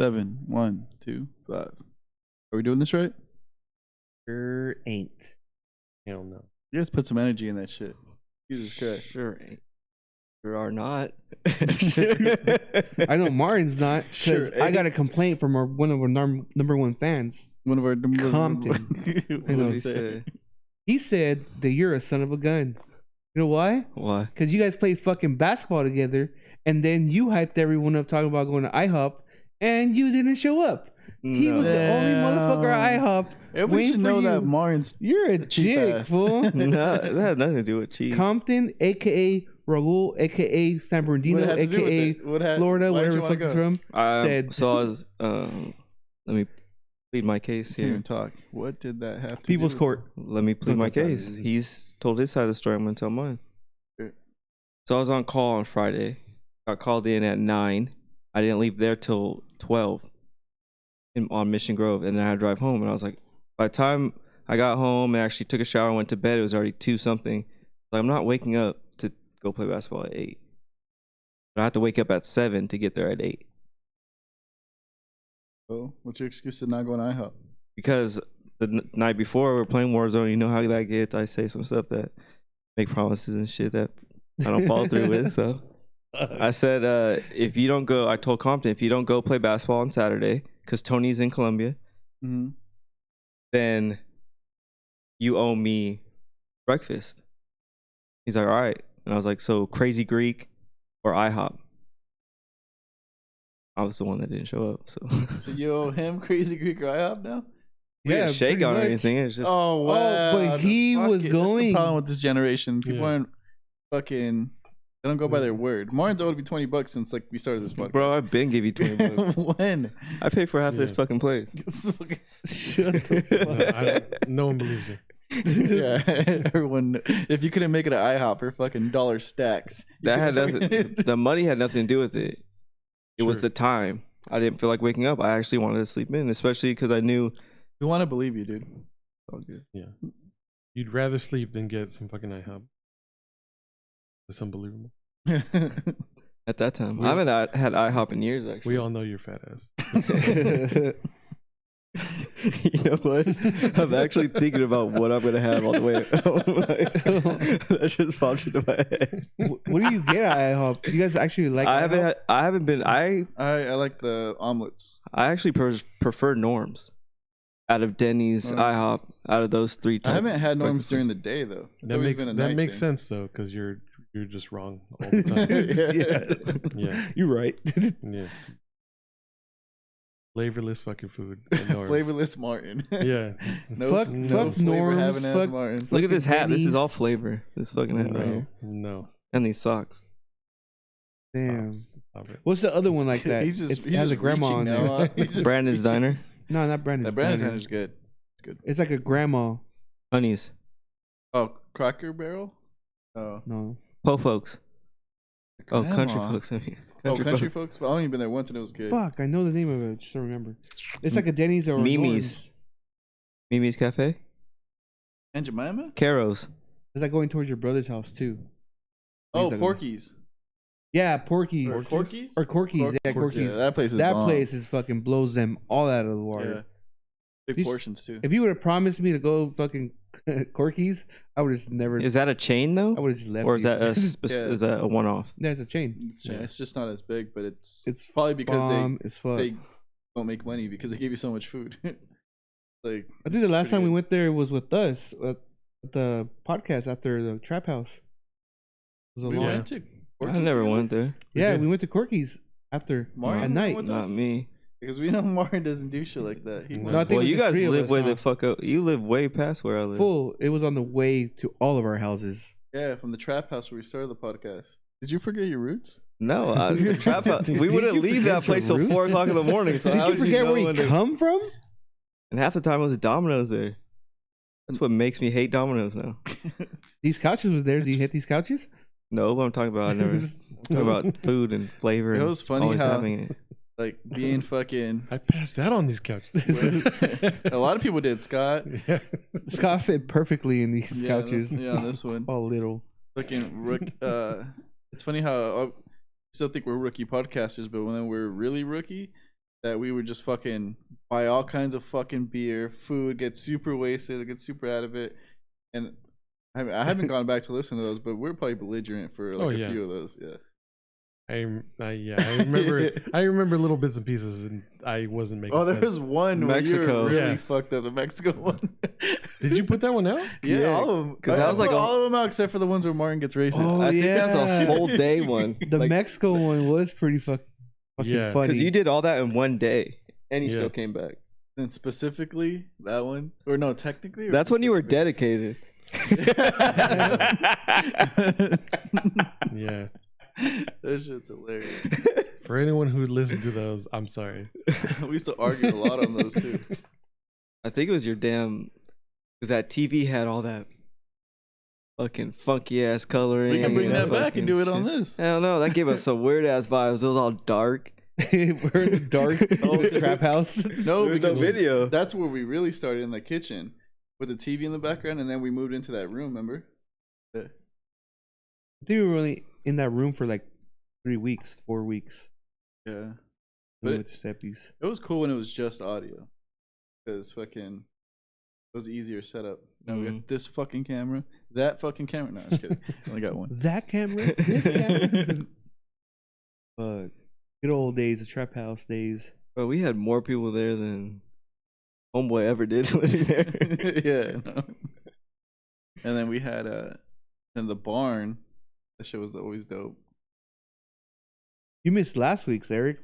7, 1, 2, 5. Are we doing this right? Sure ain't. Hell no. You guys put some energy in that shit. Jesus Christ. Sure ain't. Sure are not. I know Martin's not, because Sure, I got a complaint from one of our number one fans. One of our Compton. What I know. did he say? He said that you're a son of a gun. You know why? Why? Because you guys played fucking basketball together, and then you hyped everyone up talking about going to IHOP, and you didn't show up. He was the only motherfucker at IHOP. Everybody should know that Martin's. You're a cheap dick, ass. fool. No, that had nothing to do with cheese. Compton, aka Raul, aka San Bernardino, What had to do with aka it? Florida, why did wherever you the wanna fuck it's go? from. Said So I was. Let me plead my case Can't here. even talk. What did that have to People's do? Court. Let me plead Don't my talk about case. it. He's told his side of the story. I'm gonna tell mine. Sure. So I was on call on Friday. Got called in at 9. I didn't leave there till 12 on Mission Grove, and then I had to drive home. And I was like, by the time I got home and actually took a shower and went to bed, it was already 2 something. Like, I'm not waking up to go play basketball at 8. But I have to wake up at 7 to get there at 8. Oh, what's your excuse to not go on IHOP? Because the night before we were playing Warzone, you know how that gets. I say some stuff that make promises and shit that I don't follow through with. So I said, if you don't go, I told Compton, if you don't go play basketball on Saturday, because Tony's in Colombia, then you owe me breakfast. He's like, all right. And I was like, so Crazy Greek or IHOP? I was the one that didn't show up. So you owe him Crazy Greek or IHOP now? We didn't shake pretty on or much. anything. It's just Oh, wow. but he Fuck was it. That's the going. problem with this generation. People Yeah. aren't fucking. They don't go by their word. Martin's owed me $20 since like we started this podcast. bro, I've been give you $20. When? I paid for half this Yeah. fucking place. Shut the fuck No one believes you. Yeah, everyone. If you couldn't make it at IHOP for fucking dollar stacks, you That had couldn't nothing. fucking- The money had nothing to do with it. It was Sure. the time. I didn't feel like waking up. I actually wanted to sleep in, especially because I knew. We want to believe you, dude. Oh, good. Yeah. You'd rather sleep than get some fucking IHOP. That's unbelievable. At that time, I haven't had IHOP in years. Actually, We all know you're fat ass. you know what? I'm actually thinking about what I'm gonna have on the way home. That just popped into my head. What do you get at IHOP? Do you guys actually like I IHOP? haven't been. I like the omelets. actually prefer Norms out of Denny's, Norms. IHOP, out of those 3 I types. haven't had norms breakfast during places. the day though. It's That always makes been a that night makes thing. sense though, because you're just wrong all the time. Yeah. You're right. Yeah. Flavorless fucking food. at Norms. Flavorless Martin. Yeah. Fuck flavor Norms, having ass fuck- Martin. Look at this hat. This is Denny's. all flavor. This fucking hat right No. here, No. and these socks. Damn. Stop it. What's the other one like that? He's just it has just a grandma reaching on now, there. huh? He's just Brandon's reaching. Diner, No, not Brandon's. That Brandon's Diner. Diner's good. It's good. It's like a grandma. Honey's, Oh, Cracker Barrel. Oh, No. Po Folks. Oh, Country Grandma. Folks. I mean, Country folks. But I only been there once and it was good. Fuck, I know the name of it. Just don't remember. It's like a Denny's or a Mimi's. Norm's. Mimi's Cafe, And Jemima. Caro's. It's like going towards your brother's house too. Oh, He's like- Porky's. Yeah, Porky's. Or Corky's. Or Corky's. Yeah, Corky's. Yeah, that place is That bomb. place is fucking blows them all out of the Yeah. water. Big If you- portions too. If you would have promised me to go fucking Corky's, I would have just never. Is that a chain though, I would have just left. or is you. that Yeah. is that a one-off? Yeah, it's a chain. It's just not as big, but it's It's probably because Bomb as fuck. they don't make money because they give you so much food. Like I think the it's last pretty time we good. went there was with us at the podcast after the Trap House. It was a we long. went to. I Corky's never together? went there. Yeah, did. we went to Corky's after Martin at went night. with Not us? me. Because we know Martin doesn't do shit like that. He No, went- I think Well, it was you the guys three of live us, way huh? the fuck up. You live way past where I live. Full. It was on the way to all of our houses. yeah, from the trap house where we started the podcast. Did you forget your roots? No, the trap house. We Did wouldn't you leave forget that place your till 4 roots? o'clock in the morning. So how Did you would forget know where when you to- come from? And half the time it was Domino's there. That's what makes me hate Domino's now. These couches was there. Do you hit these couches? No, but I'm talking about I never talking about food and flavor. It and was funny always how- having it. Like being fucking. I passed out on these couches. A lot of people did, Scott. Yeah. Scott fit perfectly in these couches. On this one. All little. Fucking rook. It's funny how I still think we're rookie podcasters, but when we're really rookie, that we would just fucking buy all kinds of fucking beer, food, get super wasted, get super out of it, and I haven't gone back to listen to those, but we're probably belligerent for like a few of those. Yeah. I remember I remember little bits and pieces, and I wasn't making. Oh, there sense. was one Mexico. where you were really fucked up. The Mexico one. Did you put that one out? Yeah, all of them. Because that was like all of them out except for the ones where Martin gets racist. Oh, I think that's yeah. a whole day one. The Mexico one was pretty fucking Yeah. funny. Because you did all that in one day, and you Yeah. still came back. And specifically that one, or no, technically, or That's when you were specifically? dedicated. Yeah. That shit's hilarious. For anyone who listened to those, I'm sorry. We used to argue a lot on those too. I think it was your damn. Because that TV had all that fucking funky ass coloring. We can bring and that back fucking and do it on shit. this. Hell no, that gave us some weird ass vibes. It was all dark. We're in the dark trap house. No, There's because no video. that's where we really started, in the kitchen with the TV in the background, and then we moved into that room. Remember? Yeah. I think we were only in that room for like 3 weeks, 4 weeks. Yeah. But But with the steppies. it was cool when it was just audio, because fucking it was easier setup. Now we got this fucking camera, that fucking camera. No, I'm just kidding. I only got one. That camera, this camera. Fuck. Good old days, the trap house days. Bro, we had more people there than Homeboy ever did living there. Yeah. No. And then we had in the barn. That shit was always dope. You missed last week's Eric.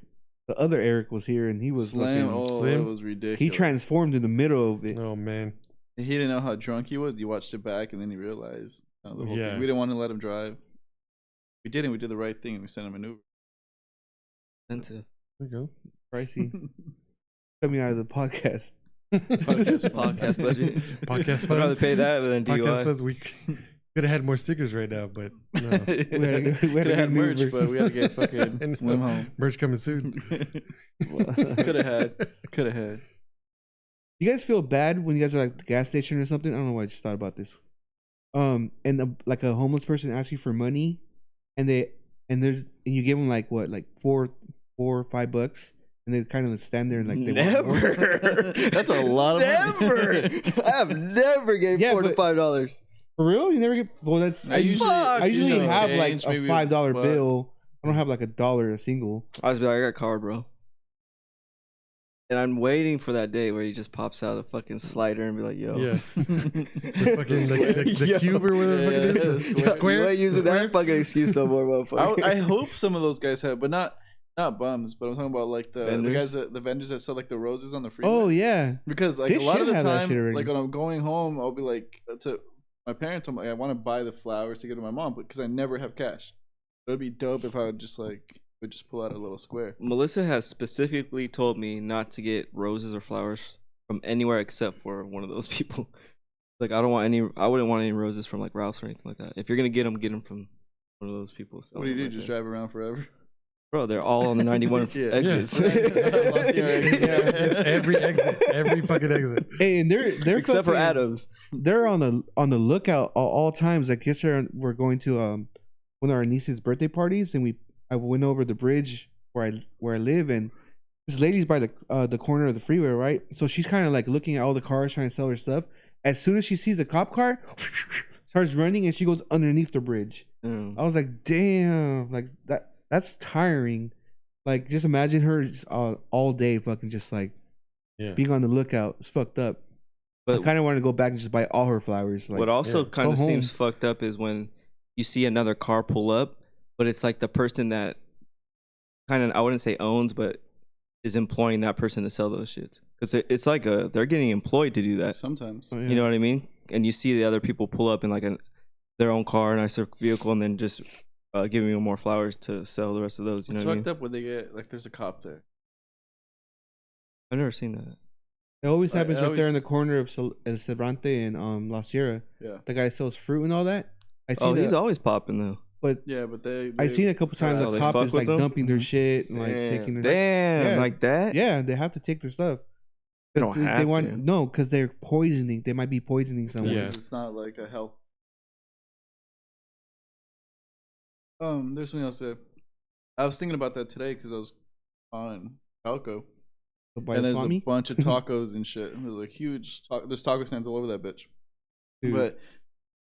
The other Eric was here and he was Slam. looking. Oh, Slim? it was ridiculous. He transformed in the middle of it. Oh man. He didn't know how drunk he was. He watched it back and then he realized the whole Yeah. thing. We didn't want to let him drive. We didn't. We did the right thing and we sent him an Uber. Expensive. There you Pricey. Coming out of the podcast. Podcast budget. Podcast I'd rather funds. pay that than go. Podcast DUI. funds. We could have had more stickers right now, but no. We had a Could have had good merch, Uber. but we had to get fucking And swim home. Merch coming soon. Could have had. Could have had. You guys feel bad when you guys are like at the gas station or something? I don't know why I just thought about this. And like a homeless person asks you for money, and you give them like what, like $4 or $5, and they kind of stand there and like they want more. Never. That's a lot of Never. money. I have never gave Yeah, $4 to but- $5. For real? You never get? Well, that's I usually- I usually usually have change, like a maybe, $5 but- bill. I don't have like $1 a single. I was like, I got a card, bro. And I'm waiting for that day where he just pops out a fucking slider and be like, yo. Yeah. The fucking the Yo. cube or whatever the fuck it Yeah, is. the The square. You ain't using that fucking excuse no more, motherfucker. I hope some of those guys have, but not bums. But I'm talking about like the Vendors? guys, the vendors that sell like the roses on the freeway. Oh yeah. Because like They a lot of should the have that time, shit already. like when I'm going home, I'll be like to my parents, I'm like, I want to buy the flowers to give to my mom, because I never have cash. It would be dope if I would just pull out a little square. Melissa has specifically told me not to get roses or flowers from anywhere except for one of those people. Like, I wouldn't want any roses from like Ralph's or anything like that. If you're gonna get them from one of those people. So What do you do? like Just that. drive around forever? Bro, they're all on the 91 Yeah. exits. It's every exit, every fucking exit. Hey, and they're Except for fucking- Adams. They're on the lookout all times. Like yesterday, we're going to one of our niece's birthday parties, and I went over the bridge where I live, and this lady's by the corner of the freeway, right? So she's kind of like looking at all the cars, trying to sell her stuff. As soon as she sees a cop car, starts running, and she goes underneath the bridge. I was like, damn, like that's tiring. Like, just imagine her just, all day fucking just like Yeah. being on the lookout. It's fucked up. I But kind of want to go back and just buy all her flowers. Like, what also yeah, kind of go home. seems fucked up is when you see another car pull up, but it's like the person that kind of, I wouldn't say owns, but is employing that person to sell those shits. Because it's like they're getting employed to do that. Sometimes. Oh, yeah. You know what I mean? And you see the other people pull up in like their own car, a nicer vehicle, and then just giving them more flowers to sell the rest of those. You It's know what I mean? fucked up when they get like there's a cop there. I've never seen that. It always I happens right always- there in the corner of El Cervante and La Sierra. Yeah. The guy sells fruit and all that. I see Oh, he's always popping though. but Yeah, but they I seen a couple times Oh, the they cop fuck is with like them? dumping their shit and like Damn, taking their damn, Yeah. like that. Yeah, they have to take their stuff. They don't have they want to. no, because they're poisoning. They might be poisoning someone. Yeah. It's not like a health. There's something else. I was thinking about that today because I was on Falco, By and the there's a Swami? bunch of tacos and shit. There's like huge. There's taco stands all over that bitch. Dude. But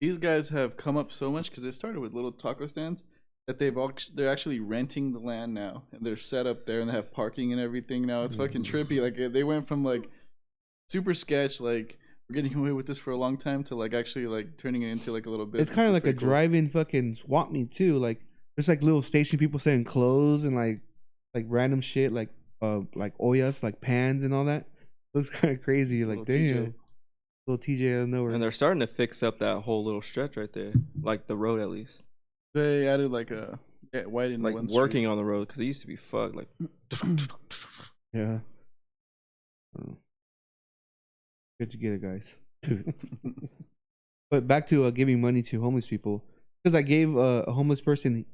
these guys have come up so much because they started with little taco stands that they're actually renting the land now, and they're set up there and they have parking and everything now. It's fucking trippy. Like they went from like super sketch, like we're getting away with this for a long time, to like actually like turning it into like a little business. It's kind of like a cool. drive-in fucking swap meet too. Like there's like little station people selling clothes and like random shit like ollas, like pans and all that. Looks kind of crazy. Like damn, little TJ out of nowhere. And they're starting to fix up that whole little stretch right there, like the road at least. They added like a widened like one working street. on the road because it used to be fucked. Like Yeah. Good to get it, guys. But back to giving money to homeless people, because I gave a homeless person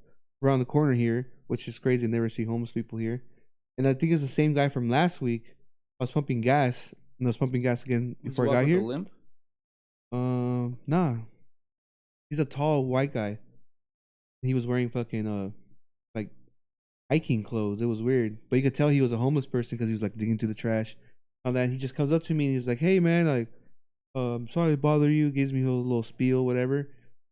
around the corner here, which is crazy. I never see homeless people here, and I think it's the same guy from last week. I was pumping gas, and I was pumping gas again before I got here. Limp? Nah, he's a tall white guy. He was wearing fucking like hiking clothes. It was weird, but you could tell he was a homeless person because he was like digging through the trash. On that, he just comes up to me and he's like, "Hey man, like, sorry to bother you." Gives me a little spiel, whatever.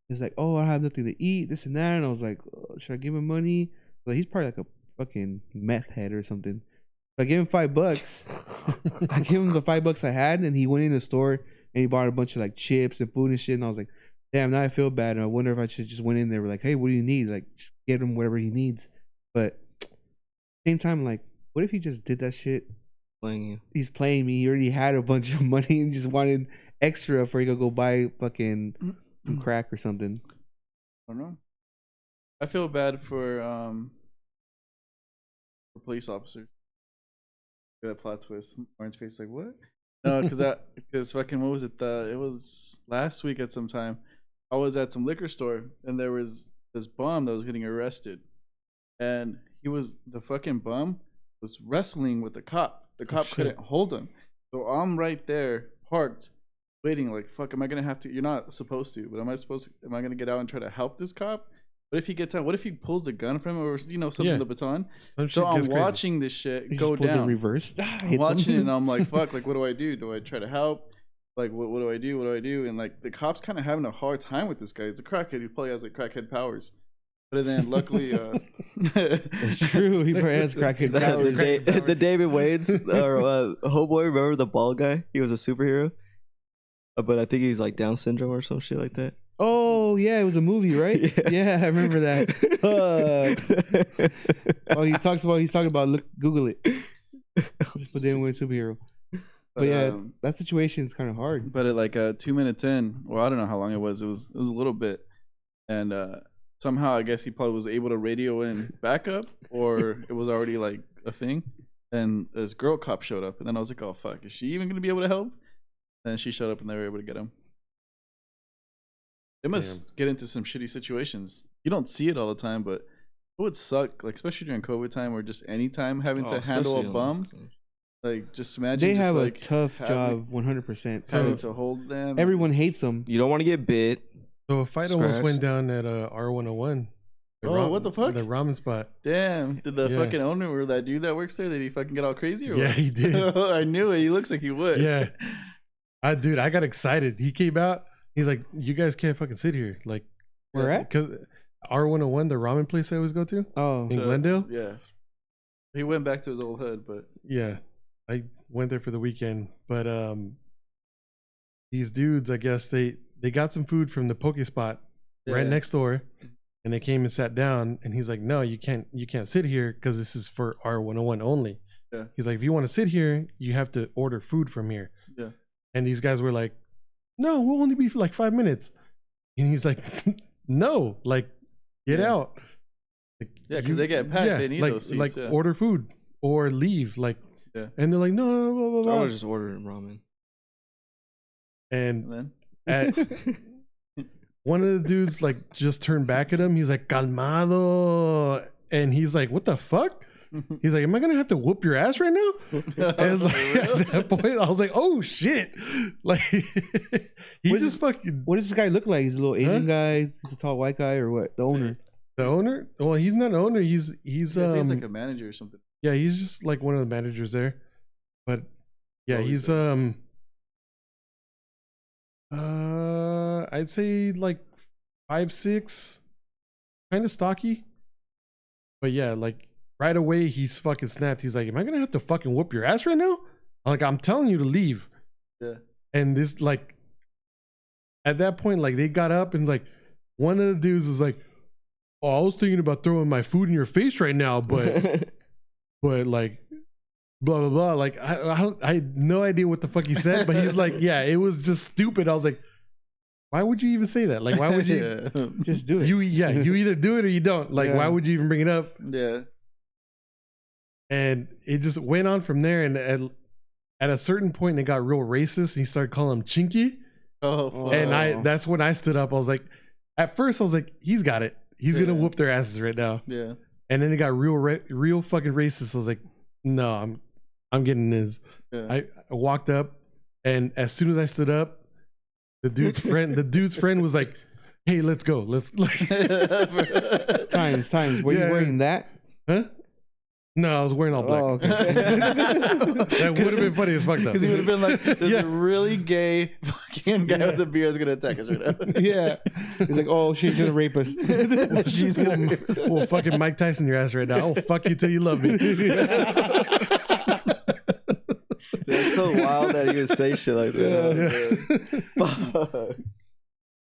He's like, "Oh, I have nothing to eat, this and that." And I was like, "Should I give him money?" Like, he's probably like a fucking meth head or something. So I gave him $5. I gave him the $5 I had, and he went in the store and he bought a bunch of like chips and food and shit. And I was like, damn, now I feel bad. And I wonder if I should just went in there. We're like, hey, what do you need? Like, just get him whatever he needs. But same time, like, what if he just did that shit? playing you. He's playing me. He already had a bunch of money and just wanted extra for he could go buy fucking some crack or something. I don't know. I feel bad for police officers. That plot twist. Orange face like what? No, because fucking what was it? It was last week at some time. I was at some liquor store and there was this bum that was getting arrested, and the fucking bum was wrestling with the cop. The cop couldn't hold him, so I'm right there parked, waiting. Like fuck, am I gonna have to? You're not supposed to, but am I gonna get out and try to help this cop? What if he gets out? What if he pulls the gun from him or something, the baton? So I'm watching this shit go down. Reverse. I'm watching it and I'm like, fuck, like what do I do? Do I try to help? Like what do I do? What do I do? And like the cop's kind of having a hard time with this guy. It's a crackhead. He probably has like crackhead powers. But then luckily it's true. He probably has crackhead powers. The David Wade's or homeboy, remember the bald guy? He was a superhero. But I think he's like Down syndrome or some shit like that. Oh yeah, it was a movie, right? Yeah, I remember that. He's talking about. Look, Google it. Just put in with superhero. But yeah, that situation is kind of hard. But at like 2 minutes in, well, I don't know how long it was. It was a little bit, and somehow I guess he probably was able to radio in backup, or it was already like a thing. And this girl cop showed up, and then I was like, oh fuck, is she even gonna be able to help? And she showed up, and they were able to get him. They must get into some shitty situations. You don't see it all the time, but it would suck, like especially during COVID time or just any time having to handle a bum. Like just imagine they have like a tough job, 100%. Having to hold them. Everyone hates them. You don't want to get bit. So a fight almost went down at R101. What the fuck? The ramen spot. Damn. Did the fucking owner or that dude that works there, did he fucking get all crazy or what? He did. I knew it. He looks like he would. Yeah. I got excited. He came out. He's like, you guys can't fucking sit here. Like, where at? Because R101, the ramen place I always go to. Oh. In Glendale? Yeah. He went back to his old hood, but. Yeah. I went there for the weekend. But these dudes, I guess, they got some food from the poke spot right next door. And they came and sat down. And he's like, no, you can't sit here because this is for R101 only. Yeah. He's like, if you want to sit here, you have to order food from here. Yeah. And these guys were like, no, we'll only be for like 5 minutes. And he's like, no, like, get out. Like, yeah, because they get packed. They need those seats. Like, order food or leave. Like, and they're like, no, blah, blah, blah. I was just ordering ramen. And one of the dudes, like, just turned back at him. He's like, calmado. And he's like, what the fuck? He's like, am I going to have to whoop your ass right now? And like, at that point, I was like, oh, shit. Like, what does this guy look like? He's a little Asian guy? He's a tall white guy or what? The owner? The owner? Well, he's not an owner. He's I think he's like a manager or something. Yeah, he's just like one of the managers there. But yeah, always he's I'd say like 5'6", kind of stocky. But yeah, like right away he's fucking snapped. He's like, "Am I gonna have to fucking whoop your ass right now?" Like, I'm telling you to leave. Yeah. And this, like, at that point, like, they got up and like one of the dudes was like, "Oh, I was thinking about throwing my food in your face right now, but but like blah blah blah." Like I had no idea what the fuck he said, but he's like, "Yeah, it was just stupid." I was like, "Why would you even say that? Like, why would you Just do it. you either do it or you don't. Like, Yeah. why would you even bring it up?" Yeah. And it just went on from there. And at a certain point, it got real racist. And he started calling him Chinky. Oh, fuck. And that's when I stood up. I was like, at first, I was like, he's got it. He's gonna whoop their asses right now. Yeah. And then it got real fucking racist. I was like, no, I'm getting this. Yeah. I walked up, and as soon as I stood up, the dude's friend was like, "Hey, let's go. Let's like." Times. Were you wearing that? Huh? No, I was wearing all black. Oh, okay. That would have been funny as fuck though. Because he would have been like, "This Yeah. really gay fucking guy with the beard is gonna attack us right now." Yeah. He's like, "Oh, she's gonna rape us." She's gonna rape us. Well, fucking Mike Tyson your ass right now. I'll fuck you till you love me. That's so wild that he would say shit like that. Yeah.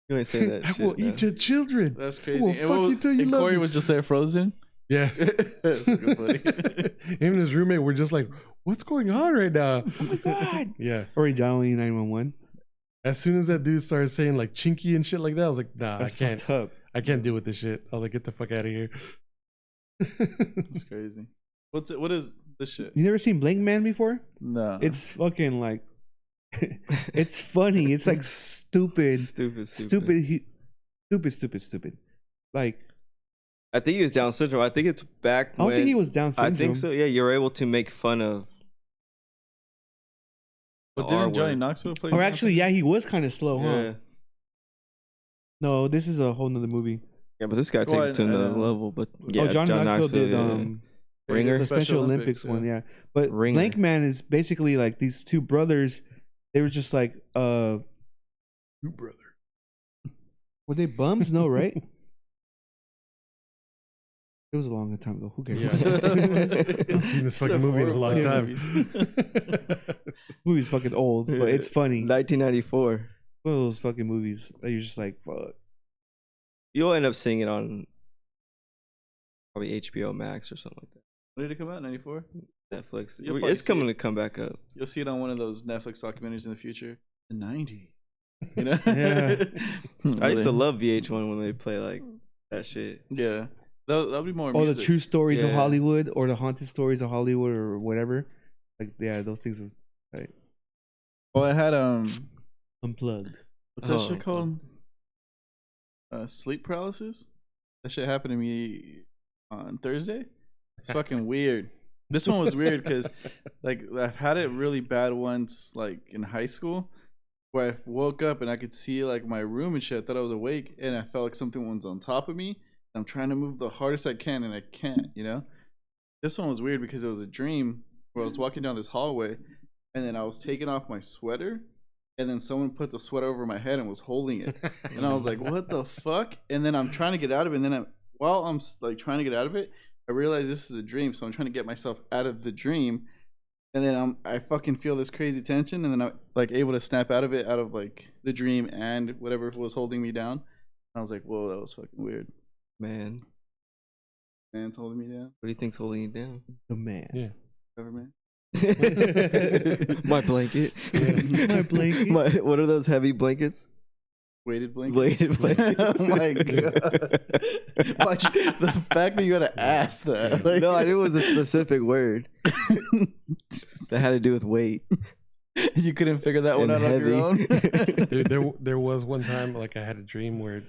You ain't say that I shit. will eat your children. That's I crazy. will And fuck what you was- till you and love Corey me. was just there frozen. Yeah. That's fucking funny. Him and his roommate were just like, "What's going on right now?" Oh my god. Yeah. Or he dialing 911. As soon as that dude started saying like chinky and shit like that, I was like, "Nah, That's I can't. fucked up. I can't deal with this shit." I was like, "Get the fuck out of here." That's crazy. What's it? What is this shit? You never seen Blank Man before? No. It's fucking like, it's funny. It's like stupid. Stupid. Like, I think he was Down syndrome. I think it's back I don't when think he was Down syndrome. I think so. Yeah, you're able to make fun of. But the R didn't Johnny word. Knoxville play? Or actually, yeah, he was kind of slow, huh? Yeah. No, this is a whole nother movie. Yeah, but this guy takes Well, it to I another know. level. But yeah, oh, John Knoxville did yeah. Ringer? the Special Olympics one, yeah. But Ringer. Blank Man is basically like these two brothers. They were just like, Two brother. were they bums? No, right? It was a long time ago. Who cares? Yeah. I've seen this fucking movie in a long time. This movie's fucking old, but it's funny. 1994. One of those fucking movies that you're just like, fuck. You'll end up seeing it on probably HBO Max or something like that. When did it come out? 94. Netflix. You'll probably It's coming see to come back up. You'll see it on one of those Netflix documentaries in the future. The 90s. You know? Yeah. I used to love VH1 when they play like that shit. Yeah. That'll be more Oh, the music. true stories of Yeah. Hollywood or the haunted stories of Hollywood or whatever. Like, yeah, those things were like, Oh, I had unplugged. what's that Oh, shit called? Sleep paralysis. That shit happened to me on Thursday. It's fucking weird. This one was weird because like I've had it really bad once, like in high school, where I woke up and I could see like my room and shit. I thought I was awake, and I felt like something was on top of me. I'm trying to move the hardest I can, and I can't. You know. This one was weird because it was a dream where I was walking down this hallway, and then I was taking off my sweater, and then someone put the sweater over my head and was holding it, and I was like, "What the fuck?" And then I'm trying to get out of it, and then while I'm like trying to get out of it, I realize this is a dream, so I'm trying to get myself out of the dream, and then I fucking feel this crazy tension, and then I'm like able to snap out of it, out of like the dream and whatever was holding me down. I was like, "Whoa, that was fucking weird." Man, Man's holding me down. what do you think's holding you down? The man. Yeah. Whatever, man. My blanket. My blanket. What are those heavy blankets? Weighted blanket. Weighted blankets. Oh my god! Watch, the fact that you had to ask that. Like, No, I knew it was a specific word that had to do with weight. You couldn't figure that one And out on your own. There was one time like I had a dream where,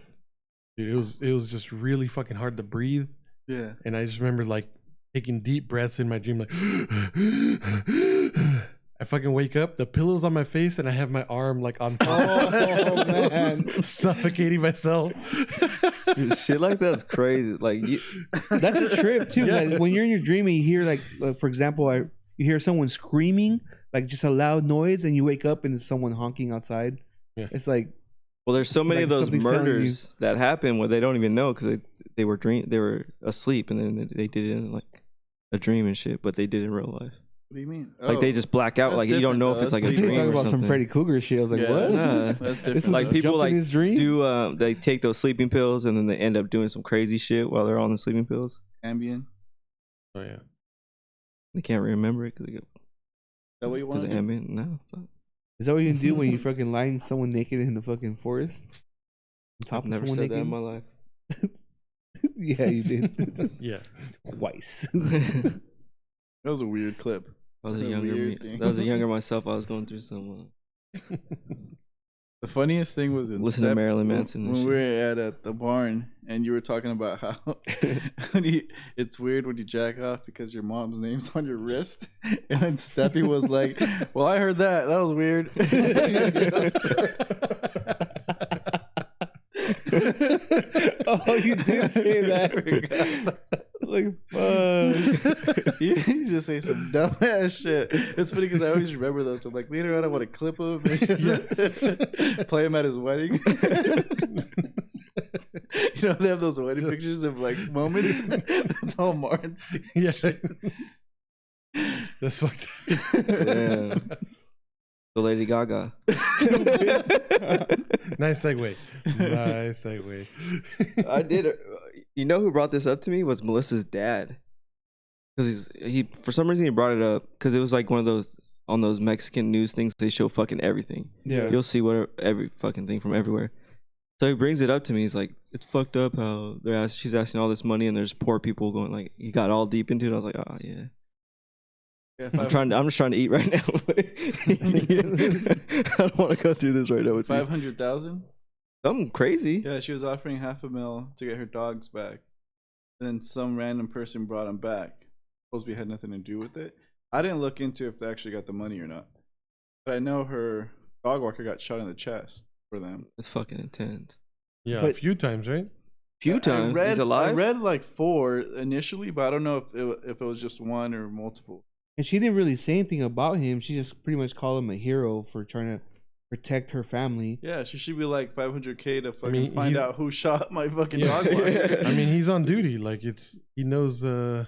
dude, it was just really fucking hard to breathe, Yeah. and I just remember like taking deep breaths in my dream, like I fucking wake up, the pillow's on my face, and I have my arm like on top, man. suffocating myself. Dude, shit like that's crazy. Like you, That's a trip too. Yeah. Like, when you're in your dream and you hear like for example, you hear someone screaming, like just a loud noise, and you wake up and it's someone honking outside. Yeah. It's like, Well, there's so many Like of those something's telling murders that happen where they don't even know because they were asleep and then they did it in like a dream and shit, but they did it in real life. What do you mean? Like they just black out. That's Like you don't know if different, it's like though. a That's you're dream talking or about something. some Freddy Krueger shit. I was like, Yeah. what? Nah. That's This different. was Like though. people jumped like in his dream? do they take those sleeping pills and then they end up doing some crazy shit while they're on the sleeping pills. Ambien. Oh yeah. They can't remember it because Is that what you want? of ambient. No, fuck. Is that what you can do when you fucking lying someone naked in the fucking forest? On top I've of never someone said that naked? in my life. Yeah, you did. Yeah. Twice. That was a weird clip. I was a That's a younger me. weird thing. That was a younger myself. I was going through some. The funniest thing was in Listen to Marilyn Manson and when shit. we were at the barn and you were talking about how it's weird when you jack off because your mom's name's on your wrist, and then Steppy was like, "Well, I heard that. That was weird." Oh, you did say that. Like, fuck. You just say some dumb ass shit. It's funny because I always remember those. So I'm like, later on, I want to clip him and just play him at his wedding. You know, they have those wedding pictures of like moments. That's all Martin's. Yeah. That's fucked up. Yeah. The Lady Gaga. Nice segue. Nice segue. I did. You know who brought this up to me was Melissa's dad. Because he for some reason he brought it up because it was like one of those on those Mexican news things. They show fucking everything. Yeah. You'll see every fucking thing from everywhere. So he brings it up to me. He's like, "It's fucked up how she's asking all this money and there's poor people going like." He got all deep into it. I was like, "Oh yeah." Yeah, I'm just trying to eat right now. I don't want to go through this right now with you. 500,000. Something crazy. Yeah, she was offering $500,000 to get her dogs back. And then some random person brought them back. Supposed to be had nothing to do with it. I didn't look into if they actually got the money or not. But I know her dog walker got shot in the chest for them. It's fucking intense. Yeah, But- a few times, right? Few times. He's alive. I read like 4 initially, but I don't know if it was just one or multiple. And she didn't really say anything about him. She just pretty much called him a hero for trying to protect her family. Yeah, she should be like $500K to fucking mean, find he's- out who shot my fucking Yeah. dog walker. I mean, he's on duty. Like he knows The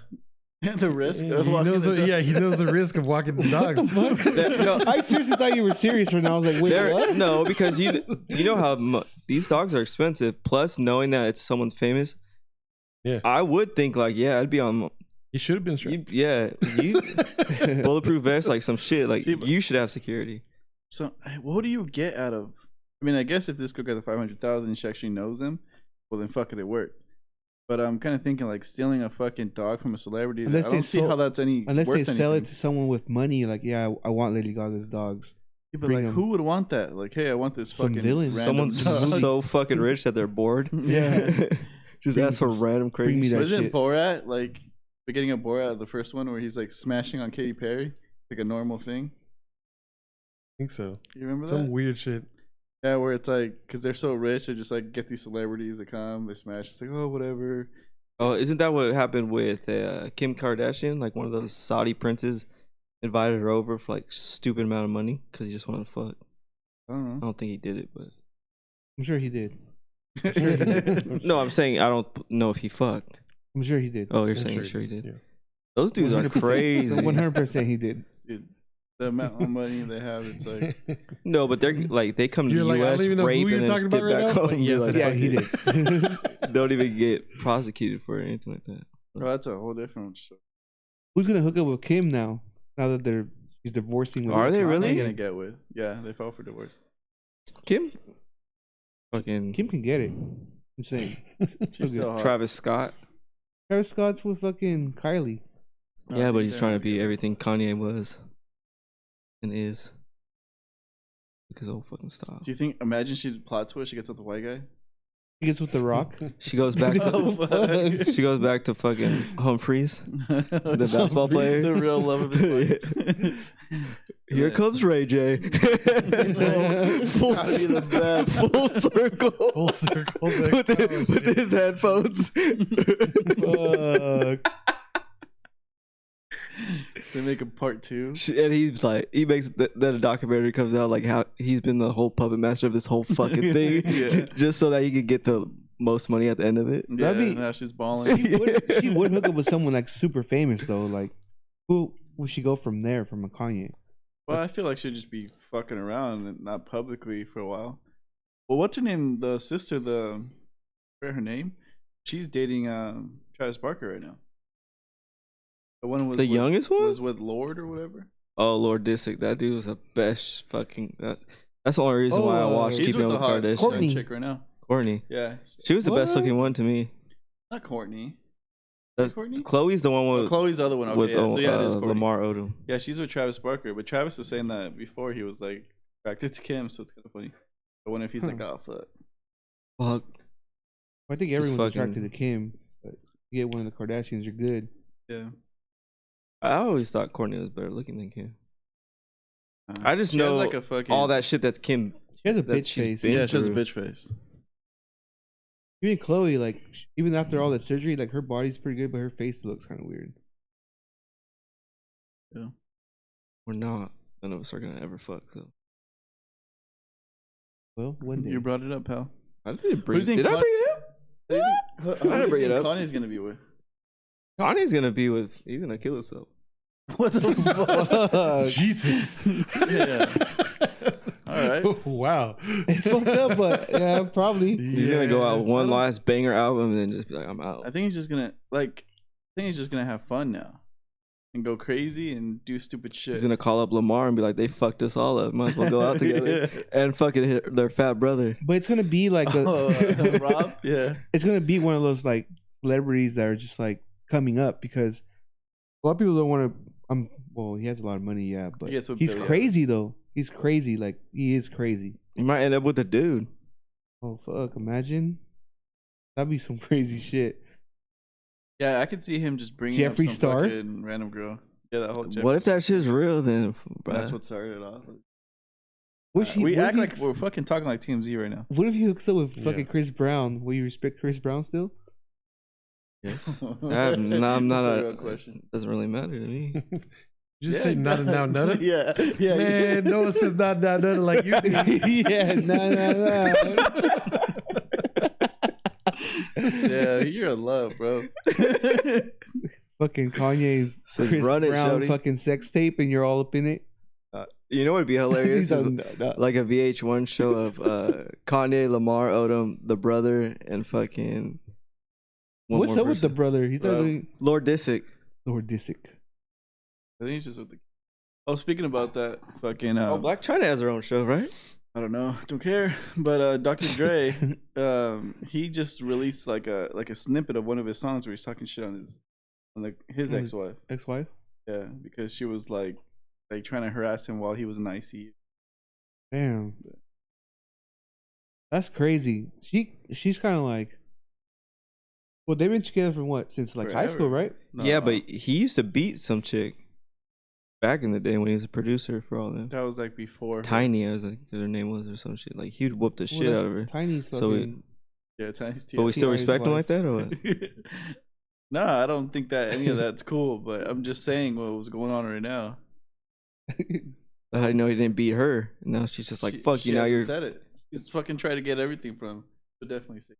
risk he of walking knows the dog. he knows the risk of walking the dog. No, I seriously thought you were serious right now. I was like, wait, what? no, because you know how these dogs are expensive. Plus, knowing that it's someone famous, Yeah. I would think like, yeah, I'd be on. He should have been strapped. Bulletproof vest, like some shit. Like See, but- you should have security. So, what do you get out of? I mean, I guess if this girl got the 500,000, she actually knows them. Well, then fuck it, it worked. But I'm kind of thinking like stealing a fucking dog from a celebrity. Unless I they don't see sold- how that's any. Unless they worth sell it anything. to someone with money, like, yeah, I want Lady Gaga's dogs. Yeah, but bring like, 'em. who would want that? Like, hey, I want this Some fucking villain. random Someone's dog. so fucking rich that they're bored. Yeah. Just Bring- ask for random bring crazy me shit. that Wasn't shit. Borat like beginning of Borat, the first one where he's like smashing on Katy Perry, like a normal thing? I think so. You remember Some that? weird shit. Yeah, where it's like because they're so rich, they just like get these celebrities that come, they smash. It's like, oh, whatever. Oh, isn't that what happened with Kim Kardashian? Like one of those Saudi princes invited her over for like stupid amount of money because he just wanted to fuck. I don't I know. don't think he did it, but I'm sure he did. no, I'm saying I don't know if he fucked. I'm sure he did. Oh, you're I'm saying sure he did. Yeah. Those dudes are 100%. crazy. 100% he did. Dude, the amount of money they have, it's like No, but they're like they come to You're the like, I don't U.S. even know rape who you're and then talking skip about right back now, home. but and be yes, like, I Yeah, fuck he it. did. Don't even get prosecuted for it or anything like that. oh, that's a whole different story. Who's gonna hook up with Kim now? Now that he's divorcing with Are his they Kanye? really? They're gonna get with. Yeah, they fell for divorce. Kim, fucking Kim can get it. I'm saying. She's still hot. Travis Scott. Travis Scott's with fucking Kylie. I Yeah, but think he's they're trying to gonna be get everything Kanye was and is. Because old fucking style. Do you think? Imagine she plot twist. She gets with the white guy. He gets with The Rock. She goes back Oh, to fuck. she goes back to fucking Humphreys, the basketball player. The real love of his life. Here comes Ray J. full, Gotta be the best. full circle. Full circle. with his headphones. Fuck. They make a part 2. And he's like, he makes that a documentary comes out like how he's been the whole puppet master of this whole fucking thing, just so that he could get the most money at the end of it. Yeah, now she's balling. She would hook up with someone like super famous though. Like, who would she go from there? From a Kanye? Well, I feel like she'd just be fucking around and not publicly for a while. Well, what's her name? The sister, I forget her name. She's dating Travis Barker right now. The one was the youngest one was with Lord or whatever. Oh, Lord Disick, that dude was the best fucking. That's the only reason why I watched Keeping Up with Kardashians. Courtney chick right now. Courtney. Yeah, she was the best looking one to me. Not Courtney. That's Courtney. Chloe's the one with. Chloe's the other one. Okay, with so yeah, it is Courtney. Lamar Odom. Yeah, she's with Travis Barker, but Travis was saying that before he was like attracted to Kim, so it's kind of funny. But what if he's like, oh fuck? Fuck. I think everyone's attracted to Kim, but you get one of the Kardashians, you're good. Yeah. I always thought Courtney was better looking than Kim. I just know like a fucking... all that shit that's Kim. She has a bitch face. Yeah, she has a bitch face. Even Chloe, like, even after all that surgery, like, her body's pretty good, but her face looks kind of weird. Yeah. We're not. None of us are gonna ever fuck. So. Well, one day. You brought it up, pal. I didn't bring it up. Did I bring it up? I didn't bring it up. Kanye's gonna be with. Kanye's gonna be with. He's gonna kill himself. What the fuck? Jesus. Yeah. All right. Wow. It's fucked up, but yeah, probably. He's gonna go out with one last banger album and then just be like, I'm out. I think he's just gonna have fun now, and go crazy and do stupid shit. He's gonna call up Lamar and be like, they fucked us all up. Might as well go out together and fucking hit their fat brother. But it's gonna be like Rob. Yeah. It's gonna be one of those like celebrities that are just like coming up because a lot of people don't want to. Well, he has a lot of money, yeah, but he's crazy though. He's crazy. Like, he is crazy. You might end up with a dude. Oh fuck! Imagine. That'd be some crazy shit. Yeah, I could see him just bringing Jeffree up some Star? fucking random girl. Yeah, that whole. What if that shit's real then? Bro? That's what started it off. We act like we're fucking talking like TMZ right now. What if he hooks up with fucking Chris Brown? Will you respect Chris Brown still? Yes. I'm not That's a real question. Doesn't really matter to me. You just say not now, none. Yeah. Man, no one says not now, none like you do. Yeah, nah. Yeah, you're in love, bro. Fucking Kanye, Says, Chris run it, Brown, shawty. fucking sex tape, and you're all up in it. You know what'd be hilarious? Is No. like a VH1 show of Kanye, Lamar Odom, the brother, and fucking. What's up with the brother? He's Lord Disick. Lord Disick. I think he's just with the. Oh, speaking about that, fucking. Black China has her own show, right? I don't know, don't care. But Dr. Dre, he just released like a snippet of one of his songs where he's talking shit on his ex-wife. Ex-wife? Yeah, because she was like trying to harass him while he was in ICU. Damn. That's crazy. She's kind of like. Well, they've been together from what? Since like high school, right? No, yeah, but he used to beat some chick back in the day when he was a producer for all them. that was like before. Tiny, I was like, her name was or some shit. Like he would whoop the shit out of her. Tiny's So fucking. Yeah, Tiny's But we still T.I.'s respect him wife. like that, or what? No, I don't think that any of that's cool. But I'm just saying what was going on right now. How do you know he didn't beat her? And now she's just like, fuck she you. Now hasn't you're. said it. He's fucking trying to get everything from him. He'll definitely say.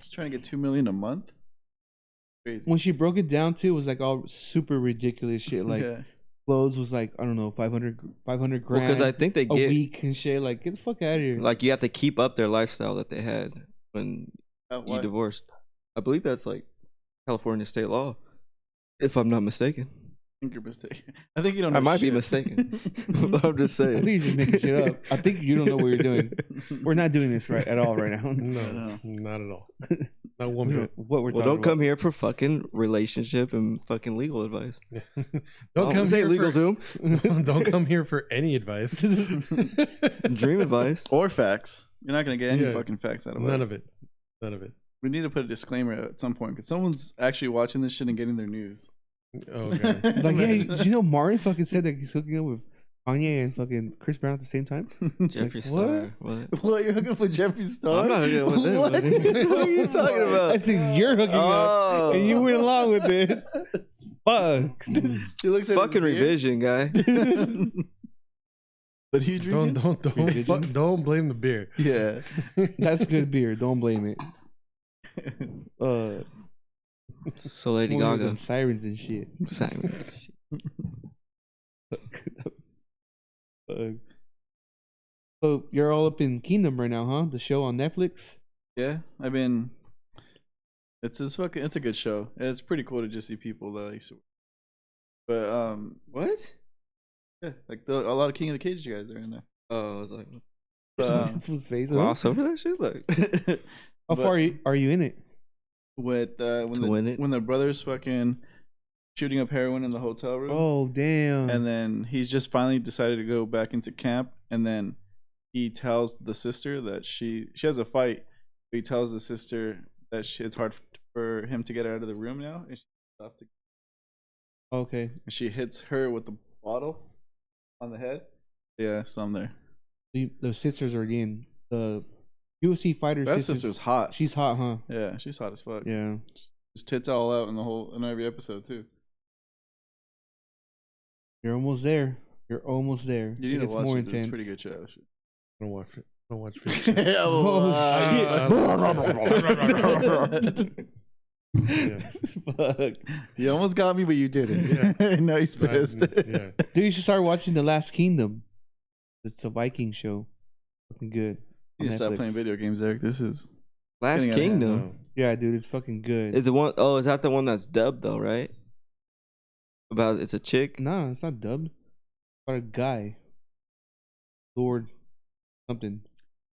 He's trying to get $2 million a month. Crazy. When she broke it down too, it was like all super ridiculous shit. Like yeah. clothes was like, I don't know, 500 grand Because I think they a get week and shit. Like, get the fuck out of here. like you have to keep up their lifestyle that they had when you What? divorced. I believe that's like California state law, if I'm not mistaken. I think you're mistaken. I think you don't know I might be shit. mistaken. I'm just I saying. think you're just making shit up. I think you don't know what you're doing. We're not doing this right at all right now. No, not at all. Not one We bit. don't- what we're Well, talking don't come here for fucking relationship and fucking legal advice. Don't come say here legal for, Zoom. Don't come here for any advice. Dream advice. Or facts. You're not gonna get any Yeah. fucking facts out of None us. of it. None of it. We need to put a disclaimer at some point because someone's actually watching this shit and getting their news. Oh god. Like, yeah, did you know Martin fucking said that he's hooking up with Kanye and fucking Chris Brown at the same time? Jeffree Like, Star. What? What? You're hooking up with Jeffree Star? I'm not hooking up with them, What? buddy. What are you talking about? I said you're hooking up, and you went along with it. Fuck. He looks at Fucking his beard. revision, guy. But he drinking? Don't blame the beer. Yeah. That's good beer. Don't blame it. So Lady One of Gaga. them sirens and shit. Simon. Fuck. So you're all up in Kingdom right now, huh? The show on Netflix. Yeah, I mean, it's a good show. It's pretty cool to just see people that I used to. But What? yeah, like a lot of King of the Cage guys are in there. Oh, I was like, This was face. gloss over that shit? Like, How But far are you in it? with win it? when the brothers fucking shooting up heroin in the hotel room. Oh damn! And then he's just finally decided to go back into camp, and then he tells the sister that she has a fight. But he tells the sister that it's hard for him to get out of the room now, and Okay. she hits her with the bottle on the head. Yeah, so I'm there. The sisters are in the UFC fighter. That sister's hot. She's hot, huh? Yeah, she's hot as fuck. Yeah. Just tits all out in every episode too. You're almost there. You're almost there. You need It to gets watch more it. Dude. intense. It's a pretty good show. I don't watch it. I don't watch it. Fuck. You almost got me, but you didn't. Yeah. No, he's pissed. Yeah. Dude, you should start watching The Last Kingdom. It's a Viking show. Fucking good. You on need to stop Netflix. playing video games, Eric. This is Last Getting out of hand, Kingdom. No. Yeah, dude, it's fucking good. Is the one oh is that the one that's dubbed though, right? About it's a chick? No, it's not dubbed. About a guy. Lord something.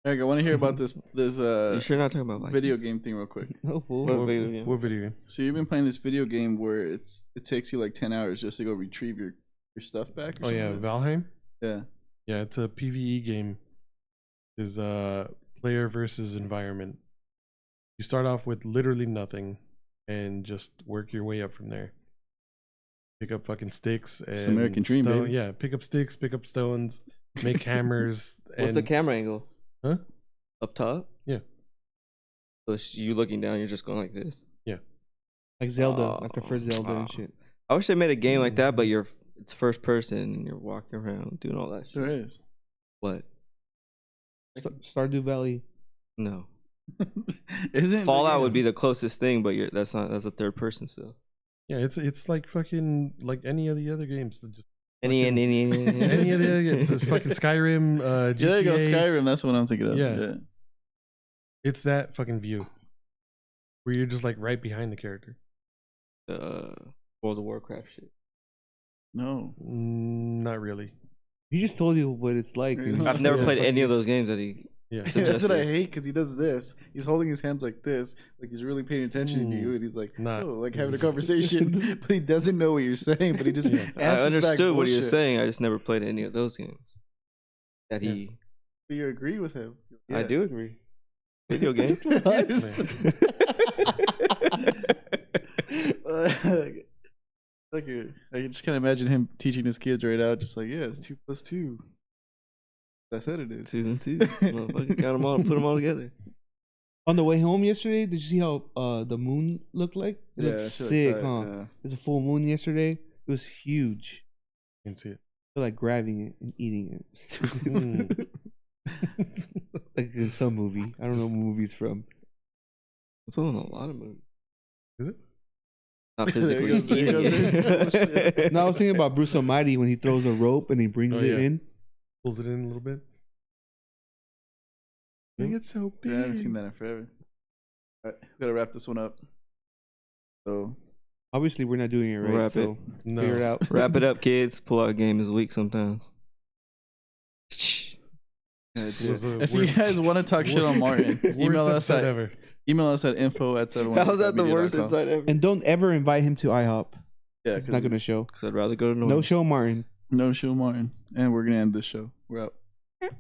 Eric. I want to hear about this You sure not talking about Vikings? video game thing real quick. No fool. What video game? What video game? So you've been playing this video game where it takes you like 10 hours just to go retrieve your stuff back. Or Oh yeah, something? Valheim. Yeah. Yeah, it's a PvE game. Is player versus environment. You start off with literally nothing and just work your way up from there. Pick up fucking sticks and It's American dream, baby. Yeah, pick up sticks, pick up stones, make hammers. What's the camera angle? Huh? Up top? Yeah. So you looking down, you're just going like this. Like Zelda, Oh, like the first Zelda and oh. shit. I wish they made a game like that, but it's first person and you're walking around doing all that shit. There is. What? Stardew Valley. No. Isn't Fallout would be the closest thing, but that's a third person still. Yeah, it's like fucking like any of the other games. Just Any of the other games. It's fucking Skyrim, GTA. Yeah, there you go, Skyrim. That's what I'm thinking of. Yeah. Yeah. It's that fucking view where you're just like right behind the character. World of Warcraft shit. No. Not really. He just told you what it's like. I've and I've you never said played fucking- any of those games that he. Yeah. That's what Suggested. I hate because he does this. He's holding his hands like this, like he's really paying attention to you, and he's like, Not- oh, like having a conversation, but he doesn't know what you're saying, but he just Yeah. I answers back understood what he was bullshit. saying. I just never played any of those games. That he. But you agree with him. I Yeah. do agree. Video game. Yes. Like, I can just kind of imagine him teaching his kids right now, just like, yeah, it's 2 + 2. I said it is. 2 and 2. Motherfucker, count them all, put them all together. On the way home yesterday, did you see how the moon looked like? It looked that shit sick, tight, huh? yeah. There's a full moon yesterday. It was huge. You can see it. I feel like grabbing it and eating it. Mm. Like in some movie. I don't know what movie it's from. That's on a lot of movies. Is it? Not There he physically. goes, there he goes. Shit. No, I was thinking about Bruce Almighty when he throws a rope and he brings Oh, it yeah. in. Pulls it in a little bit. Make it so big. Yeah, I haven't seen that in forever. All right, we gotta wrap this one up. So, Obviously, we're not doing it right. Wrap so No. figure it out. Wrap it up, kids. Pull out a game this week sometimes. yeah, This dude. was a If you worst- guys want to talk shit on Martin, email us episode at ever. info@716media.com. How was that the worst insight ever? And don't ever invite him to IHOP. Yeah, It's not going to show. Because I'd rather go to No show, Martin. No show, Martin. And we're gonna end this show. We're out.